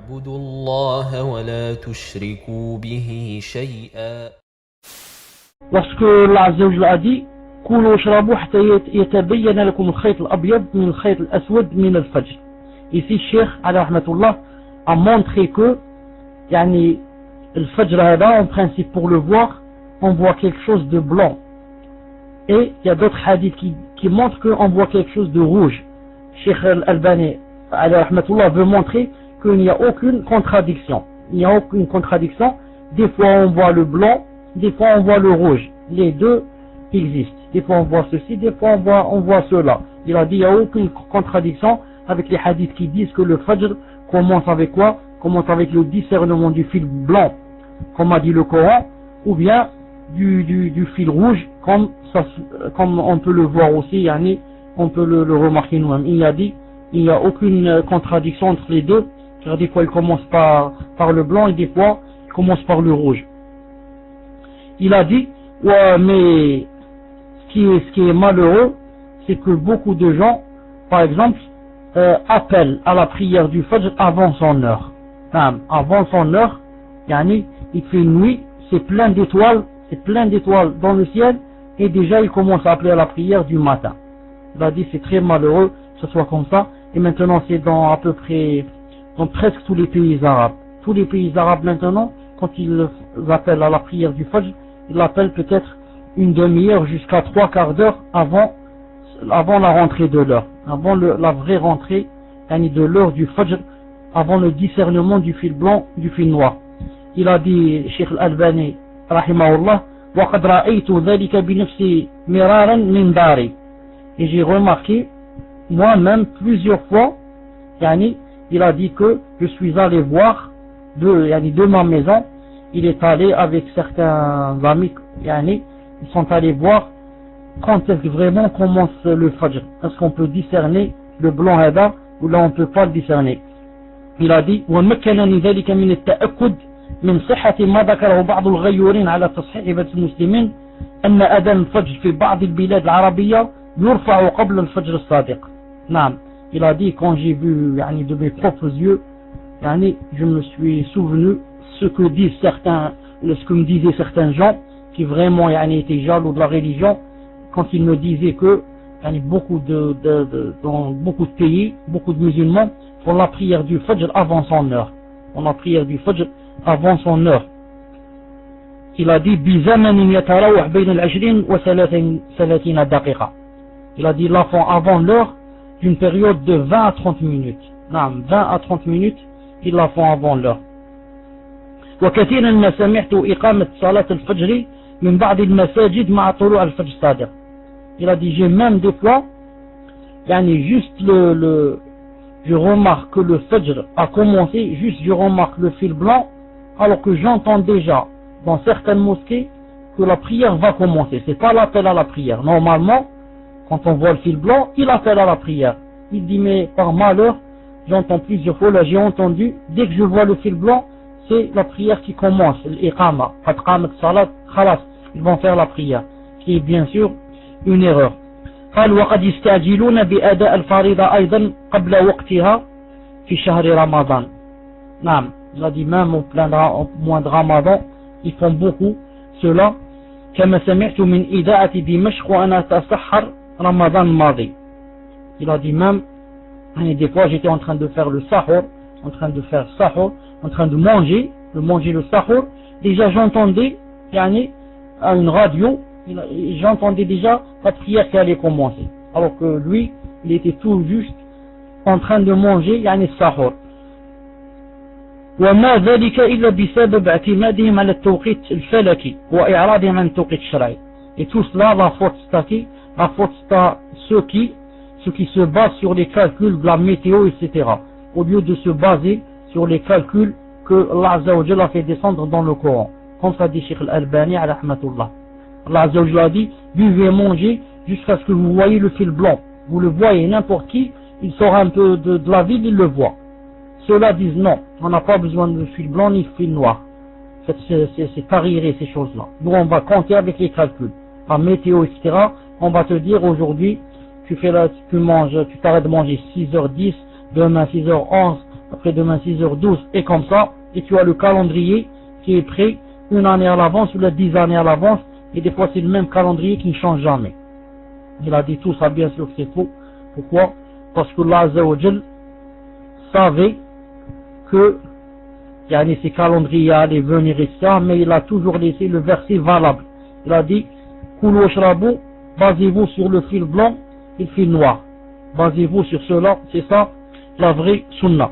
واعبدوا الله ولا تشركوا به شيئا. Lorsque Allah Azza wa Jalla a dit كلوا واشربوا حتى يتبين لكم الخيط الأبيض من الخيط الأسود من الفجر. Ici Cheikh على رحمة الله a montré que يعني الفجر هذا en principe pour le voir on voit quelque chose de blanc, et il y a d'autres hadiths qui montrent qu'on voit quelque chose de rouge. Cheikh Al-Albani على رحمة الله veut montrer qu'il n'y a aucune contradiction. Il n'y a aucune contradiction. Des fois on voit le blanc, des fois on voit le rouge. Les deux existent. Des fois on voit ceci, des fois on voit cela. Il a dit il n'y a aucune contradiction avec les hadiths qui disent que le Fajr commence avec quoi? Commence avec le discernement du fil blanc, comme a dit le Coran, ou bien du fil rouge, comme on peut le voir aussi, yani, on peut le remarquer nous-mêmes. Il a dit il n'y a aucune contradiction entre les deux, car des fois il commence par le blanc et des fois il commence par le rouge. Il a dit ouais, mais ce qui est malheureux, c'est que beaucoup de gens, par exemple, appellent à la prière du Fajr avant son heure. Avant son heure, yani, il fait nuit, c'est plein d'étoiles dans le ciel, et déjà il commence à appeler à la prière du matin. Il a dit c'est très malheureux que ce soit comme ça, et maintenant c'est dans à peu près, dans presque tous les pays arabes. Tous les pays arabes maintenant, quand ils appellent à la prière du Fajr, ils l'appellent peut-être une demi-heure jusqu'à 3/4 d'heure avant la rentrée de l'heure, avant la vraie rentrée de l'heure du Fajr, avant le discernement du fil blanc du fil noir. Il a dit Cheikh Al-Albani rahimahullah وقد رأيت ذلك بنفسي مرارا من داري, et j'ai remarqué moi-même plusieurs fois, il a dit que je suis allé voir de ma maison, il est allé avec certains amis, ils sont allés voir quand est-ce que vraiment commence le Fajr. Est-ce qu'on peut discerner le blanc hada ou là on ne peut pas le discerner. Il a dit ومكنني ذلك من التأكد من صحة ما ذكره بعض الغيورين على تصحيح بث المسلمين أن أذان الفجر في بعض البلاد العربية يرفع قبل الفجر الصادق. نعم. Il a dit quand j'ai vu de mes propres yeux, je me suis souvenu ce que me disaient certains gens qui vraiment étaient jaloux de la religion, quand ils me disaient que dans beaucoup de pays, beaucoup de musulmans font la prière du Fajr avant son heure. On a prière du Fajr avant son heure. Il a dit بزمن يتراوح بين 20 و 30 دقيقة. Il a dit là font avant l'heure d'une période de 20 à 30 minutes. Non, 20 à 30 minutes, ils la font avant l'heure. وكثيرا ما سمعت إقامة صلاة الفجر من بعض المساجد مع طلوع الفجر الصادق. Il a dit j'ai même des fois juste je remarque que le Fajr a commencé, juste je remarque le fil blanc, alors que j'entends déjà dans certaines mosquées que la prière va commencer. C'est pas l'appel à la prière. Normalement, quand on voit le fil blanc, il appelle à la prière. Il dit mais par malheur, j'entends plusieurs fois, là j'ai entendu, dès que je vois le fil blanc, c'est la prière qui commence, l'iqama. Qad qamat salat, khalas, ils vont faire la prière, qui est bien sûr une erreur. قال وقد يستعجلون بأداء الفريضة أيضا قبل وقتها في شهر رمضان. نعم, il a dit même au mois de Ramadan, ils font beaucoup cela. كما سمعت من إذاعة دمشق وأنا أتسحر رمضان الماضي. Il a dit même, des fois j'étais en train de faire le sahur, en train de manger le sahur. Déjà j'entendais, à une radio, j'entendais déjà la prière qui allait commencer. Alors que lui, il était tout juste en train de manger, sahur. وما ذلك إلا بسبب اعتمادهم على التوقيت الفلكي وإعراضهم عن التوقيت الشرعي. Et tout cela, la faute c'est à ceux qui se basent sur les calculs de la météo, etc. Au lieu de se baser sur les calculs que Allah Azza wa Jalla a fait descendre dans le Coran. Comme ça dit Cheikh Al-Albani à rahmatullah. Allah Azza wa Jalla a dit, buvez et mangez jusqu'à ce que vous voyez le fil blanc. Vous le voyez, n'importe qui, il sort un peu de la ville, il le voit. Ceux-là disent non, on n'a pas besoin de fil blanc ni de fil noir. C'est arriéré ces choses-là. Nous on va compter avec les calculs. En météo, etc. On va te dire aujourd'hui, tu t'arrêtes de manger 6h10, demain 6h11, après-demain 6h12, et comme ça, et tu as le calendrier qui est prêt une année à l'avance ou 10 années à l'avance, et des fois c'est le même calendrier qui ne change jamais. Il a dit tout ça, bien sûr que c'est faux. Pourquoi? Parce que Allah Azza wa Jal savait que ces calendriers allaient venir et ça, mais il a toujours laissé le verset valable. Il a dit Koulou washrabou, basez-vous sur le fil blanc et le fil noir. Basez-vous sur cela, c'est ça la vraie sunna.